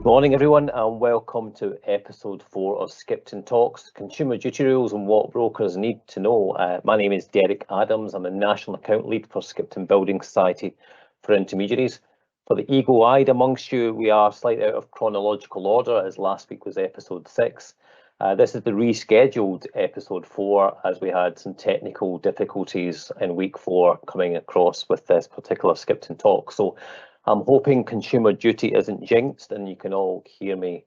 Good morning, everyone, and welcome to episode 4 of Skipton Talks, Consumer Duty Rules and What Brokers Need to Know. My name is Derek Adams. I'm the National Account Lead for Skipton Building Society for Intermediaries. For the eagle-eyed amongst you, we are slightly out of chronological order, as last week was episode 6. This is the rescheduled episode 4, as we had some technical difficulties in week 4 coming across with this particular Skipton Talk. So I'm hoping consumer duty isn't jinxed and you can all hear me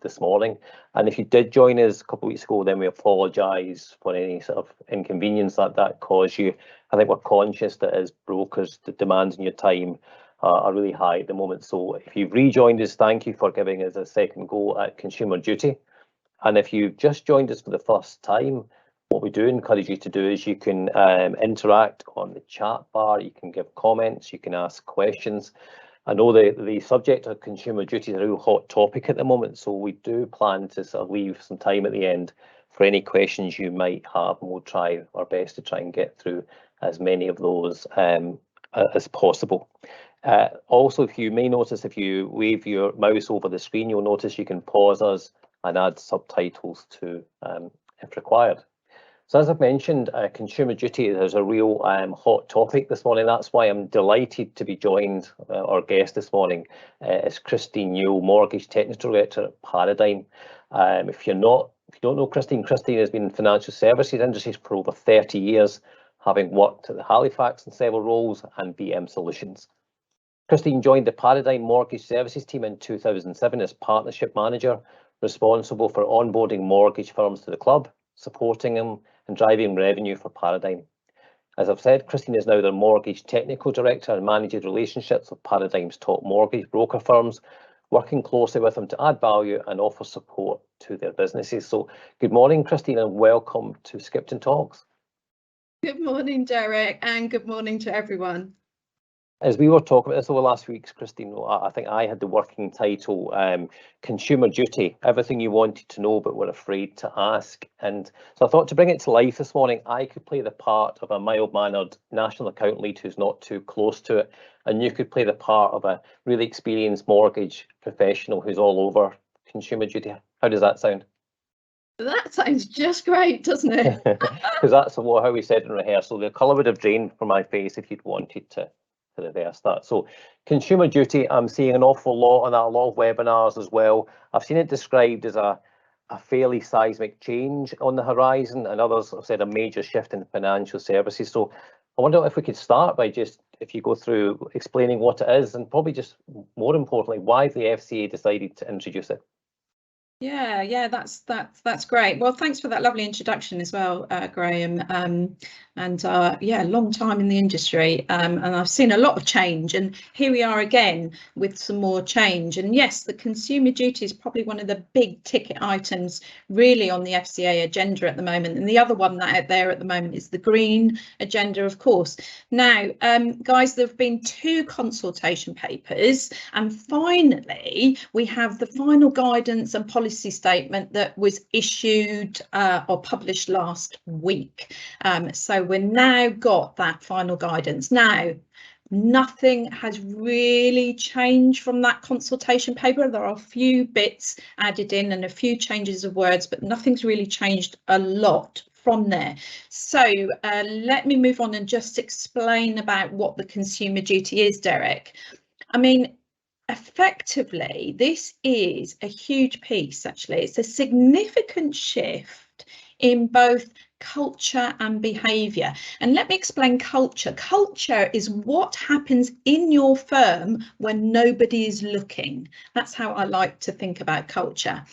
this morning. And if you did join us a couple of weeks ago, then we apologise for any sort of inconvenience that caused you. I think we're conscious that as brokers, the demands on your time are really high at the moment. So if you've rejoined us, thank you for giving us a second go at consumer duty. And if you've just joined us for the first time, what we do encourage you to do is you can interact on the chat bar, you can give comments, you can ask questions. I know the subject of consumer duty is a real hot topic at the moment, so we do plan to sort of leave some time at the end for any questions you might have, and we'll try our best to try and get through as many of those as possible. Also, if you may notice, if you wave your mouse over the screen, you'll notice you can pause us and add subtitles to if required. So as I've mentioned, consumer duty is a real hot topic this morning. That's why I'm delighted to be joined, our guest this morning is Christine Newell, Mortgage Technical Director at Paradigm. If you don't know Christine has been in financial services industry for over 30 years, having worked at the Halifax in several roles and BM Solutions. Christine joined the Paradigm Mortgage Services team in 2007 as Partnership Manager, responsible for onboarding mortgage firms to the club, supporting them and driving revenue for Paradigm. As I've said, Christine is now their Mortgage Technical Director and manages relationships with Paradigm's top mortgage broker firms, working closely with them to add value and offer support to their businesses. So good morning, Christine, and welcome to Skipton Talks. Good morning, Derek, and good morning to everyone. As we were talking about this over last week, Christine, I think I had the working title, Consumer Duty, everything you wanted to know but were afraid to ask. And so I thought to bring it to life this morning, I could play the part of a mild-mannered national account lead who's not too close to it, and you could play the part of a really experienced mortgage professional who's all over consumer duty. How does that sound? That sounds just great, doesn't it? Because that's how we said in rehearsal. The colour would have drained from my face if you'd wanted to reverse that. So consumer duty, I'm seeing an awful lot on that, a lot of webinars as well. I've seen it described as a fairly seismic change on the horizon, and others have said a major shift in financial services. So I wonder if we could start by just, if you go through explaining what it is, and probably just more importantly, why the FCA decided to introduce it. Yeah, that's great. Well, thanks for that lovely introduction as well, Graham. Long time in the industry, and I've seen a lot of change, and here we are again with some more change. And yes, the consumer duty is probably one of the big ticket items really on the FCA agenda at the moment, and the other one that out there at the moment is the green agenda, of course. Now, guys, there have been 2 consultation papers, and finally we have the final guidance and policy statement that was issued or published last week. So we've now got that final guidance. Now, nothing has really changed from that consultation paper. There are a few bits added in and a few changes of words, but nothing's really changed a lot from there. So let me move on and just explain about what the consumer duty is, Derek. I mean, effectively, this is a huge piece, actually. It's a significant shift in both culture and behaviour. And let me explain culture. Culture is what happens in your firm when nobody is looking. That's how I like to think about culture.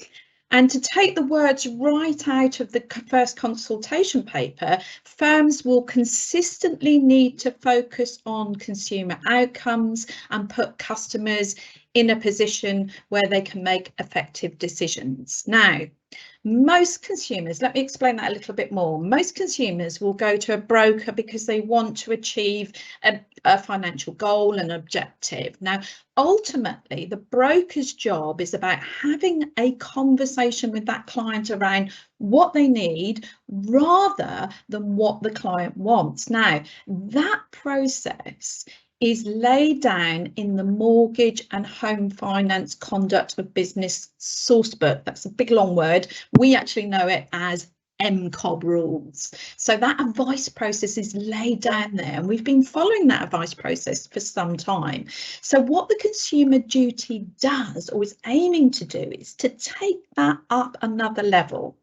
And to take the words right out of the first consultation paper, firms will consistently need to focus on consumer outcomes and put customers in a position where they can make effective decisions. Now, most consumers, let me explain that a little bit more. Most consumers will go to a broker because they want to achieve a financial goal and objective. Now, ultimately, the broker's job is about having a conversation with that client around what they need rather than what the client wants. Now, that process is laid down in the Mortgage and Home Finance Conduct of Business Sourcebook. That's a big long word. We actually know it as MCOB rules. So that advice process is laid down there, and we've been following that advice process for some time. So what the Consumer Duty does, or is aiming to do, is to take that up another level.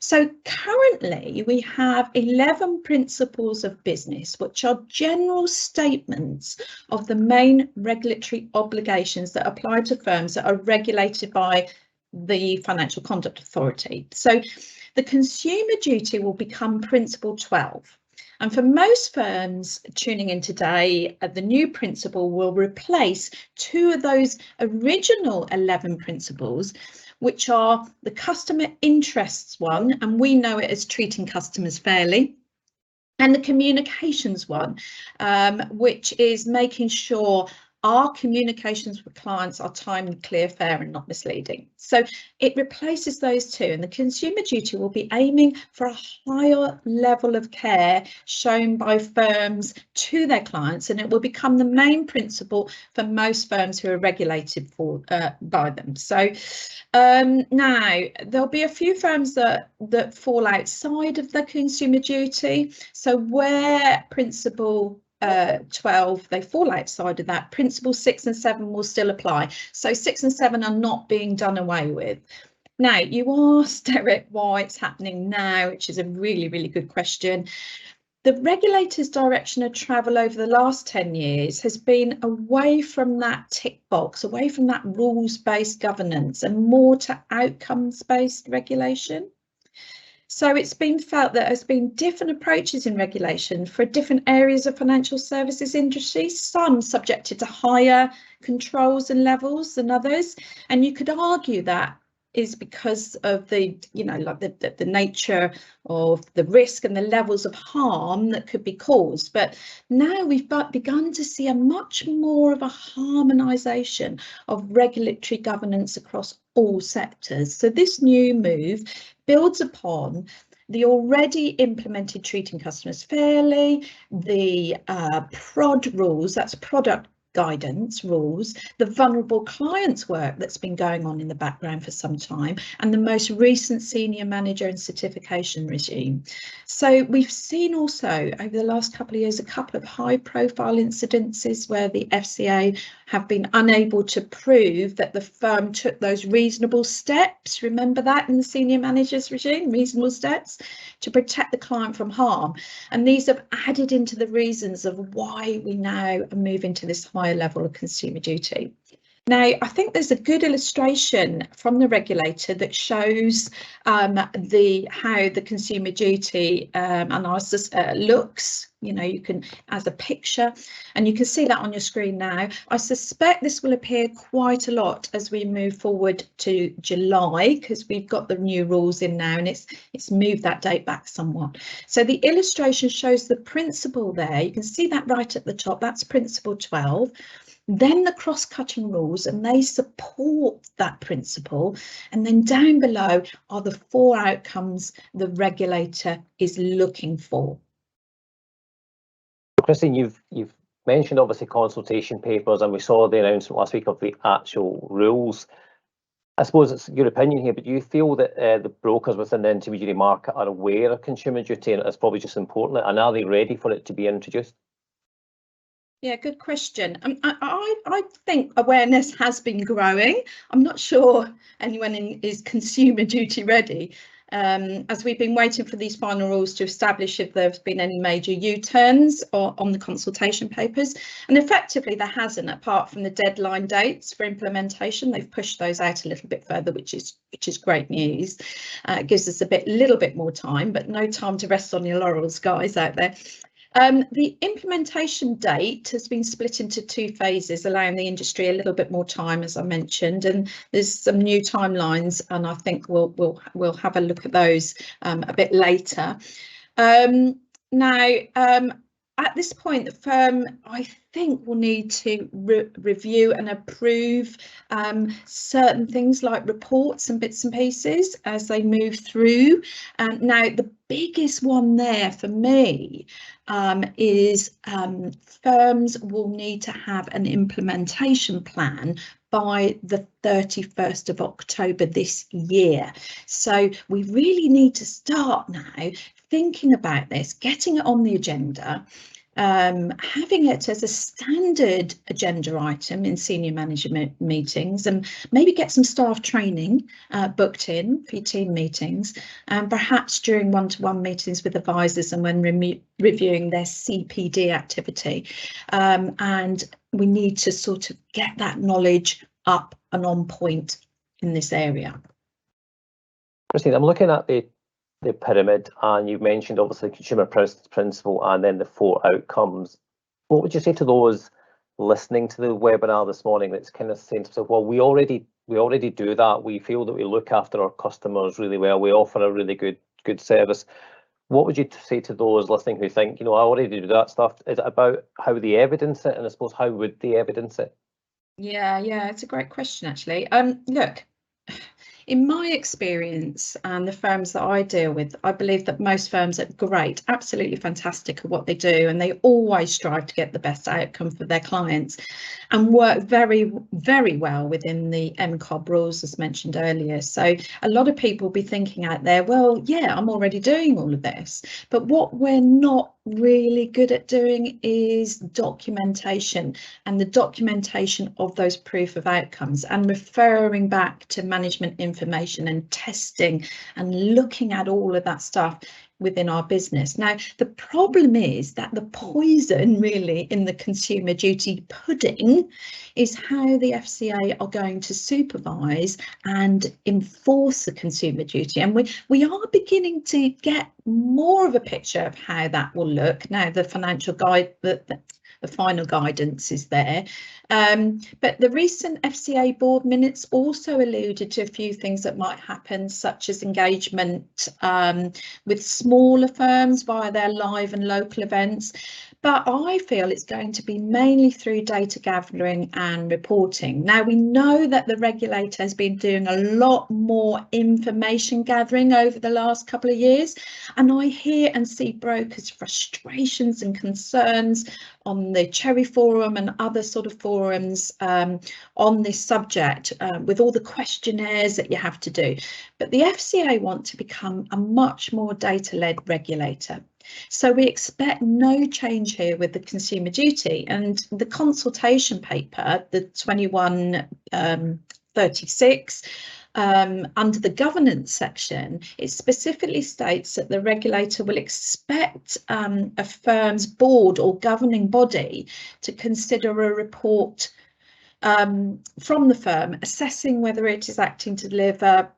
So currently we have 11 principles of business, which are general statements of the main regulatory obligations that apply to firms that are regulated by the Financial Conduct Authority. So the Consumer Duty will become Principle 12. And for most firms tuning in today, the new principle will replace 2 of those original 11 principles, which are the customer interests one, and we know it as treating customers fairly, and the communications one, which is making sure our communications with clients are timely, clear, fair and not misleading. So it replaces those 2, and the Consumer Duty will be aiming for a higher level of care shown by firms to their clients, and it will become the main principle for most firms who are regulated by them. So now there'll be a few firms that fall outside of the Consumer Duty. So where Principle 12, they fall outside of that, Principle 6 and 7 will still apply. So 6 and 7 are not being done away with. Now, you asked, Derek, why it's happening now, which is a really, really good question. The regulator's direction of travel over the last 10 years has been away from that tick box, away from that rules-based governance, and more to outcomes-based regulation. So it's been felt that there's been different approaches in regulation for different areas of financial services industry, some subjected to higher controls and levels than others. And you could argue that is because of the, like the nature of the risk and the levels of harm that could be caused. But now we've begun to see a much more of a harmonisation of regulatory governance across all sectors. So this new move builds upon the already implemented treating customers fairly, the PROD rules, that's product guidance rules, the vulnerable clients work that's been going on in the background for some time, and the most recent senior manager and certification regime. So we've seen also over the last couple of years a couple of high profile incidences where the FCA have been unable to prove that the firm took those reasonable steps, remember that in the senior managers regime, reasonable steps to protect the client from harm. And these have added into the reasons of why we now are moving to this higher level of Consumer Duty. Now, I think there's a good illustration from the regulator that shows how the Consumer Duty analysis looks. You can, as a picture, and you can see that on your screen now. I suspect this will appear quite a lot as we move forward to July, because we've got the new rules in now, and it's moved that date back somewhat. So the illustration shows the principle there. You can see that right at the top. That's Principle 12. Then the cross-cutting rules, and they support that principle. And then down below are the 4 outcomes the regulator is looking for. Christine, you've mentioned obviously consultation papers, and we saw the announcement last week of the actual rules. I suppose it's your opinion here, but do you feel that the brokers within the intermediary market are aware of Consumer Duty, and it's probably just important, and are they ready for it to be introduced? Yeah, good question. I think awareness has been growing. I'm not sure anyone is Consumer Duty ready, as we've been waiting for these final rules to establish if there's been any major U-turns on the consultation papers. And effectively there hasn't, apart from the deadline dates for implementation. They've pushed those out a little bit further, which is great news. It gives us a little bit more time, but no time to rest on your laurels, guys out there. The implementation date has been split into 2 phases, allowing the industry a little bit more time, as I mentioned, and there's some new timelines, and I think we'll have a look at those a bit later. Now, at this point, the firm, I think, will need to review and approve certain things like reports and bits and pieces as they move through. Now, the biggest one there for me is firms will need to have an implementation plan by the 31st of October this year. So we really need to start now thinking about this, getting it on the agenda, having it as a standard agenda item in senior management meetings, and maybe get some staff training booked in for your team meetings, and perhaps during one-to-one meetings with advisors and when reviewing their CPD activity. And we need to sort of get that knowledge up and on point in this area. Christine, I'm looking at the pyramid, and you've mentioned obviously consumer principle and then the 4 outcomes. What would you say to those listening to the webinar this morning that's kind of saying to themselves, well, we already do that. We feel that we look after our customers really well. We offer a really good service. What would you say to those listening who think, I already do that stuff? Is it about how they evidence it? And I suppose, how would they evidence it? Yeah, it's a great question, actually. Look, in my experience and the firms that I deal with, I believe that most firms are great, absolutely fantastic at what they do, and they always strive to get the best outcome for their clients and work very, very well within the MCOB rules, as mentioned earlier. So a lot of people will be thinking out there, well, yeah, I'm already doing all of this. But what we're not really good at doing is documentation, and the documentation of those proof of outcomes, and referring back to management information and testing and looking at all of that stuff within our business. Now, the problem is that the poison really in the consumer duty pudding is how the FCA are going to supervise and enforce the consumer duty. And we are beginning to get more of a picture of how that will look. Now, the financial guide, the final guidance is there. But the recent FCA board minutes also alluded to a few things that might happen, such as engagement with smaller firms via their live and local events. But I feel it's going to be mainly through data gathering and reporting. Now, we know that the regulator has been doing a lot more information gathering over the last couple of years, and I hear and see brokers' frustrations and concerns on the Cherry Forum and other sort of forums on this subject, with all the questionnaires that you have to do. But the FCA want to become a much more data-led regulator. So we expect no change here with the consumer duty, and the consultation paper, the 2136, under the governance section, it specifically states that the regulator will expect a firm's board or governing body to consider a report from the firm assessing whether it is acting to deliver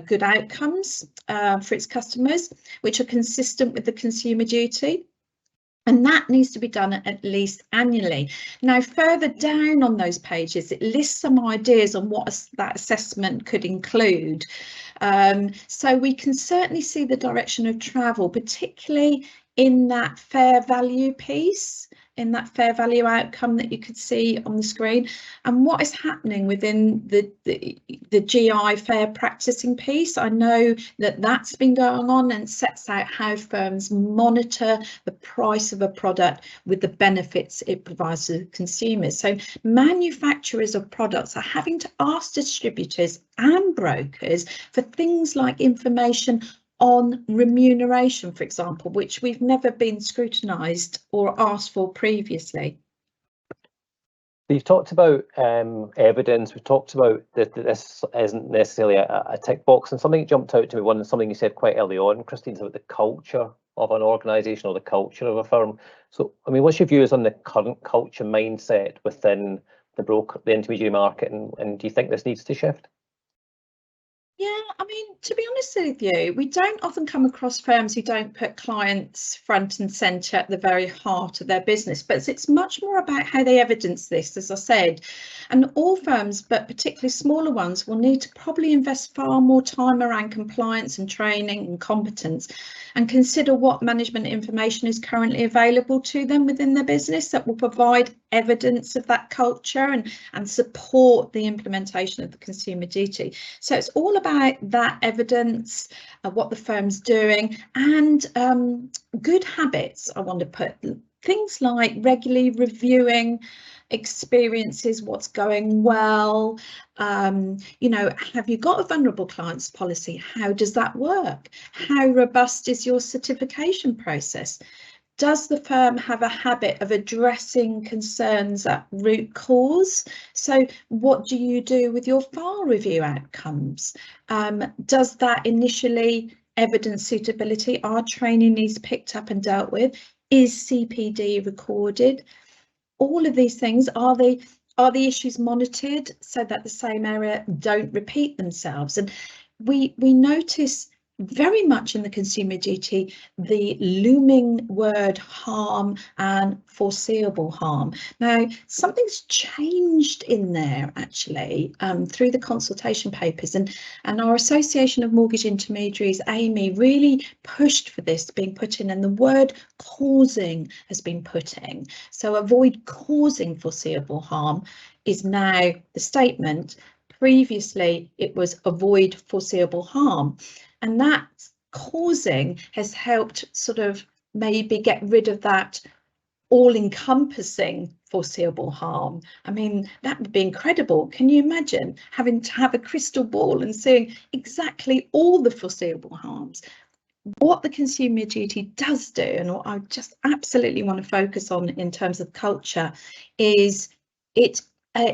good outcomes for its customers, which are consistent with the consumer duty. And that needs to be done at least annually. Now, further down on those pages, it lists some ideas on what that assessment could include. So we can certainly see the direction of travel, particularly in that fair value piece, in that fair value outcome that you could see on the screen, and what is happening within the GI fair practicing piece. I know that that's been going on and sets out how firms monitor the price of a product with the benefits it provides to consumers. So manufacturers of products are having to ask distributors and brokers for things like information on remuneration, for example, which we've never been scrutinised or asked for previously. You've talked about evidence. We've talked about that this isn't necessarily a tick box, and something jumped out to me, something you said quite early on, Christine, about the culture of an organisation or the culture of a firm. So, I mean, what's your views on the current culture mindset within the intermediary market, and do you think this needs to shift? Yeah, I mean, to be honest with you, we don't often come across firms who don't put clients front and centre at the very heart of their business, but it's much more about how they evidence this, as I said. And all firms, but particularly smaller ones, will need to probably invest far more time around compliance and training and competence, and consider what management information is currently available to them within their business that will provide evidence of that culture and support the implementation of the consumer duty. So it's all about that evidence of what the firm's doing, and good habits. I want to put things like regularly reviewing experiences, what's going well. You know, have you got a vulnerable clients policy? How does that work? How robust is your certification process? Does the firm have a habit of addressing concerns at root cause? So what do you do with your file review outcomes? Does that initially evidence suitability? Are training needs picked up and dealt with? Is CPD recorded? All of these things, are the issues monitored so that the same error don't repeat themselves? And we notice very much in the consumer duty the looming word harm and foreseeable harm. Now, something's changed in there actually through the consultation papers, and our Association of Mortgage Intermediaries, AMI, really pushed for this being put in, and the word causing has been put in. So avoid causing foreseeable harm is now the statement. Previously, it was avoid foreseeable harm. And that causing has helped sort of maybe get rid of that all-encompassing foreseeable harm. I mean, that would be incredible. Can you imagine having to have a crystal ball and seeing exactly all the foreseeable harms? What the consumer duty does do, and what I just absolutely want to focus on in terms of culture, is it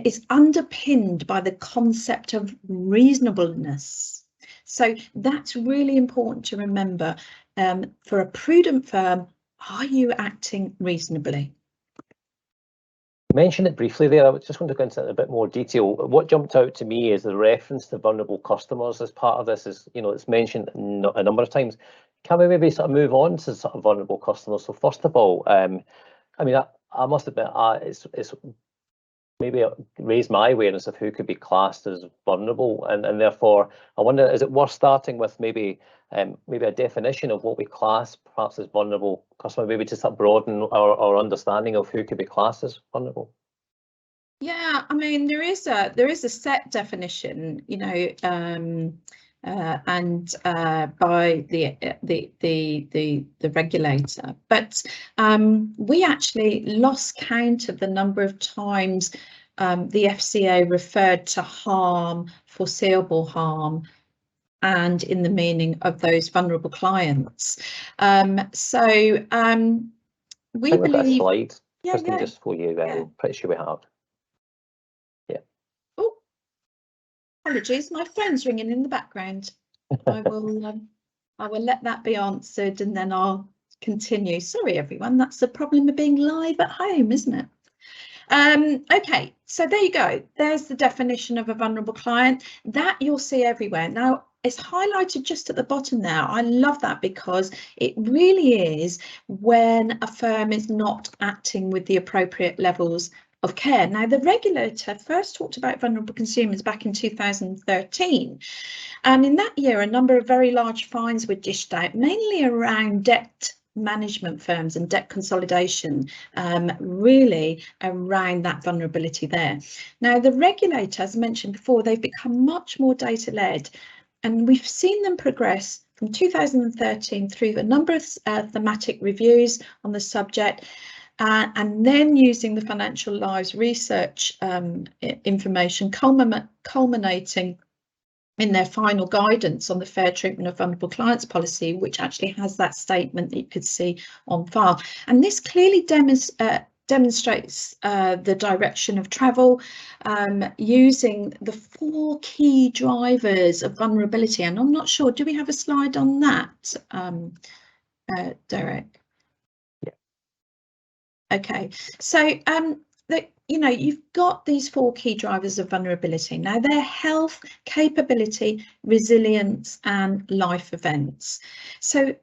is underpinned by the concept of reasonableness. So that's really important to remember. For a prudent firm, are you acting reasonably? You mentioned it briefly there. I just want to go into a bit more detail. What jumped out to me is the reference to vulnerable customers as part of this. Is, you know, it's mentioned a number of times. Can we maybe sort of move on to sort of vulnerable customers? So first of all, I mean, I must admit, it's maybe raise my awareness of who could be classed as vulnerable, and therefore I wonder, is it worth starting with maybe a definition of what we class perhaps as vulnerable customer, maybe just to broaden our understanding of who could be classed as vulnerable? Yeah, I mean, there is a set definition, you know, and by the regulator, but we actually lost count of the number of times the FCA referred to harm, foreseeable harm, and in the meaning of those vulnerable clients. So we I think we've got a slide, yeah, Kristen, yeah, just for you. yeah. Pretty sure we have. Yeah. Oh, apologies, my phone's ringing in the background. I will let that be answered and then I'll continue. Sorry, everyone, that's the problem of being live at home, isn't it? Okay, so there you go. There's the definition of a vulnerable client that you'll see everywhere. Now, it's highlighted just at the bottom there. I love that because it really is when a firm is not acting with the appropriate levels of care. Now, the regulator first talked about vulnerable consumers back in 2013. And in that year, a number of very large fines were dished out, mainly around debt management firms and debt consolidation, really around that vulnerability there. Now, the regulator, as mentioned before, they've become much more data-led, and we've seen them progress from 2013 through a number of thematic reviews on the subject, and then using the Financial Lives research information, culminating in their final guidance on the fair treatment of vulnerable clients policy, which actually has that statement that you could see on file. And this clearly demonstrates the direction of travel, using the 4 key drivers of vulnerability. And I'm not sure, do we have a slide on that, Derek? Yeah. Okay, so you've got these 4 key drivers of vulnerability. Now, they're health, capability, resilience, and life events. So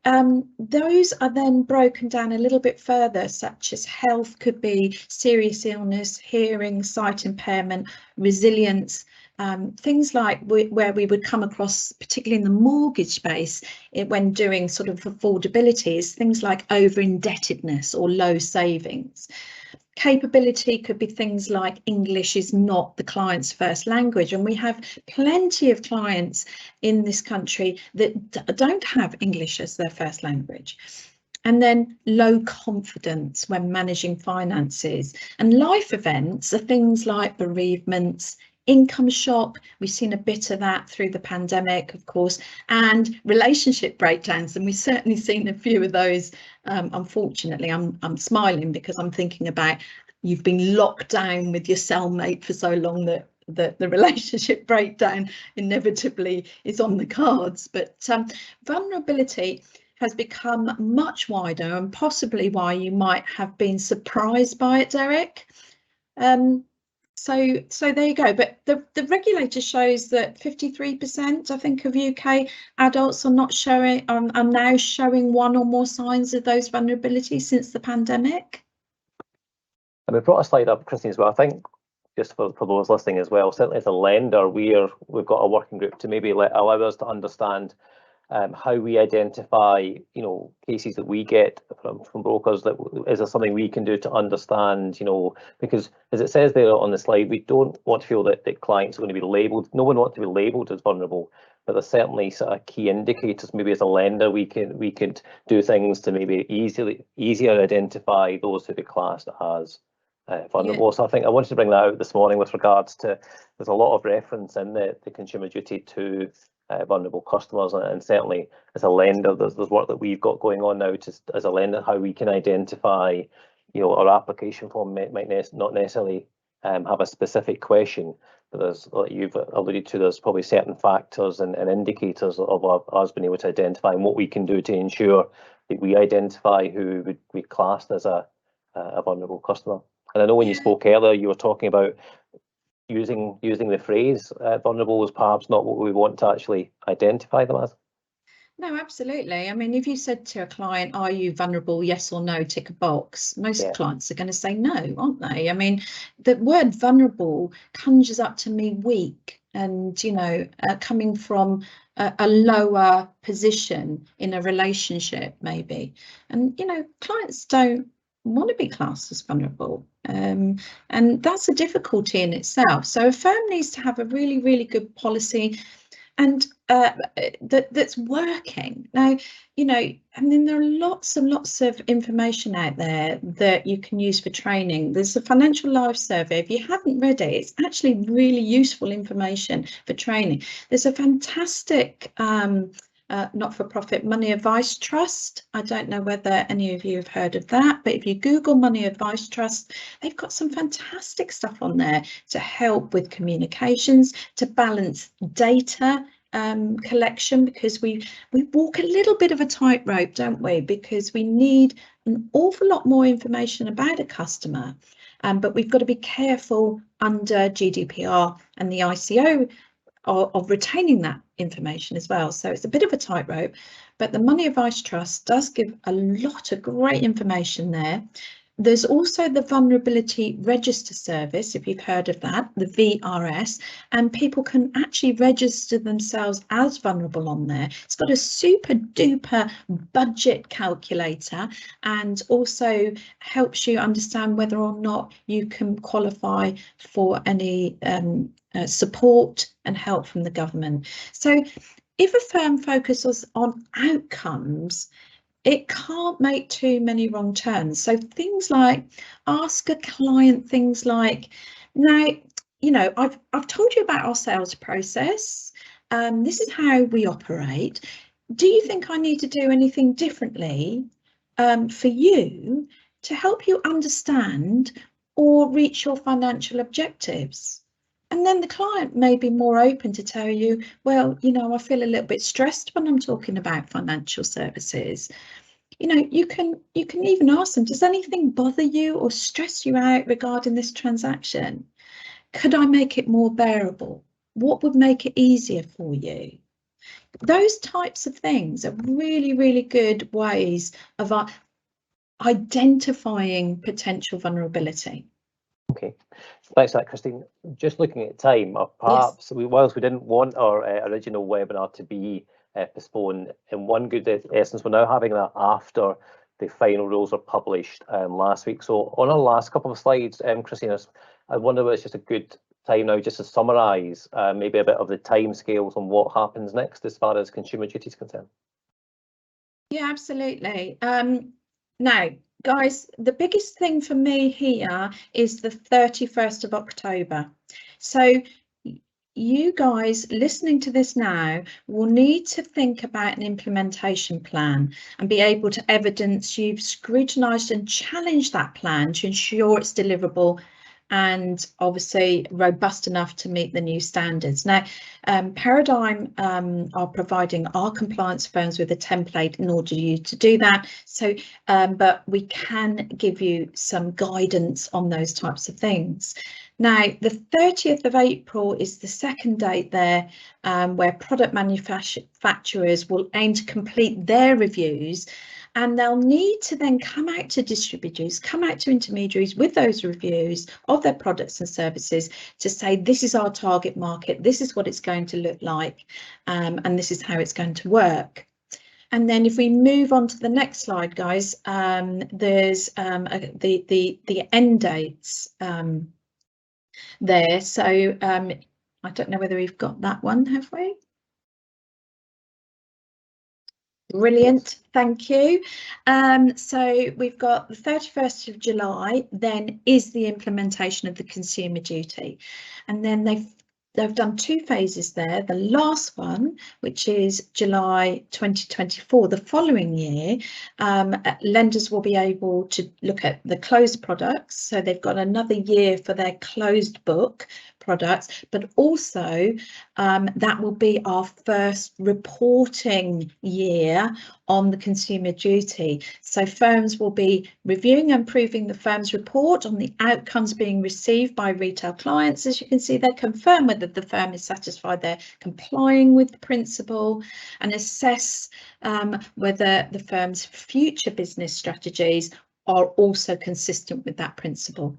those are then broken down a little bit further, such as health could be serious illness, hearing, sight impairment, resilience, things like where we would come across, particularly in the mortgage space, when doing sort of affordabilities, things like over indebtedness or low savings. Capability could be things like English is not the client's first language, and we have plenty of clients in this country that don't have English as their first language. And then low confidence when managing finances. And life events are things like bereavements, income shock, we've seen a bit of that through the pandemic, of course, and relationship breakdowns, and we've certainly seen a few of those. Unfortunately, I'm smiling because I'm thinking about you've been locked down with your cellmate for so long that the relationship breakdown inevitably is on the cards. But vulnerability has become much wider, and possibly why you might have been surprised by it, Derek. So there you go. But the regulator shows that 53%, I think, of UK adults are now showing one or more signs of those vulnerabilities since the pandemic. And we brought a slide up, Christine, as well. I think just for those listening as well, certainly as a lender, we've got a working group to maybe allow us to understand how we identify, cases that we get from brokers. That is there something we can do to understand, because as it says there on the slide, we don't want to feel that clients are going to be labelled. No one wants to be labelled as vulnerable, but there's certainly sort of key indicators. Maybe as a lender, we could do things to maybe easier identify those who be classed as vulnerable. Yeah. So I think I wanted to bring that out this morning with regards to, there's a lot of reference in the Consumer Duty to vulnerable customers, and certainly as a lender, there's work that we've got going on now as a lender, how we can identify, our application form might not necessarily have a specific question, but there's, like you've alluded to, there's probably certain factors and indicators of us being able to identify, and what we can do to ensure that we identify who would be classed as a vulnerable customer. And I know when you spoke earlier, you were talking about using the phrase vulnerable was perhaps not what we want to actually identify them as. No, absolutely. I mean, if you said to a client, are you vulnerable, yes or no, tick a box, most clients are going to say no, aren't they? I mean, the word vulnerable conjures up to me weak and, coming from a lower position in a relationship, maybe. And, clients don't want to be classed as vulnerable, and that's a difficulty in itself. So a firm needs to have a really, really good policy and that's working. Now, I mean, there are lots and lots of information out there that you can use for training. There's a Financial Life survey. If you haven't read it, it's actually really useful information for training. There's a fantastic not-for-profit Money Advice Trust. I don't know whether any of you have heard of that, but if you Google Money Advice Trust, they've got some fantastic stuff on there to help with communications, to balance data collection, because we walk a little bit of a tightrope, don't we? Because we need an awful lot more information about a customer, but we've got to be careful under GDPR and the ICO of retaining that information as well. So it's a bit of a tightrope, but the Money Advice Trust does give a lot of great information there. There's also the Vulnerability Register Service, if you've heard of that, the VRS, and people can actually register themselves as vulnerable on there. It's got a super duper budget calculator and also helps you understand whether or not you can qualify for any support and help from the government. So if a firm focuses on outcomes, it can't make too many wrong turns. So things like ask a client things like, now, I've told you about our sales process. This is how we operate. Do you think I need to do anything differently for you to help you understand or reach your financial objectives? And then the client may be more open to tell you, well, I feel a little bit stressed when I'm talking about financial services. you know, you can even ask them, does anything bother you or stress you out regarding this transaction? Could I make it more bearable? What would make it easier for you? Those types of things are really, really good ways of identifying potential vulnerability. Okay, thanks for that, Christine. Just looking at time, perhaps whilst we didn't want our original webinar to be postponed, in one good essence, we're now having that after the final rules are published last week. So on our last couple of slides, Christine, I wonder whether it's just a good time now just to summarise maybe a bit of the timescales on what happens next as far as Consumer Duty is concerned. Yeah, absolutely. Now, guys, the biggest thing for me here is the 31st of October. So you guys listening to this now will need to think about an implementation plan and be able to evidence you've scrutinised and challenged that plan to ensure it's deliverable and obviously robust enough to meet the new standards. Now, Paradigm are providing our compliance firms with a template in order for you to do that. So, but we can give you some guidance on those types of things. Now, the 30th of April is the second date there where product manufacturers will aim to complete their reviews, and they'll need to then come out to distributors, come out to intermediaries with those reviews of their products and services to say, this is our target market, this is what it's going to look like, and this is how it's going to work. And then if we move on to the next slide, guys, there's the end dates there. So I don't know whether we've got that one, have we? Brilliant, thank you. So we've got the 31st of July, then is the implementation of the Consumer Duty. And then they've done two phases there. The last one, which is July 2024, the following year, lenders will be able to look at the closed products. So they've got another year for their closed book products, but also that will be our first reporting year on the Consumer Duty. So firms will be reviewing and improving the firm's report on the outcomes being received by retail clients. As you can see, they confirm whether the firm is satisfied they're complying with the principle, and assess whether the firm's future business strategies are also consistent with that principle.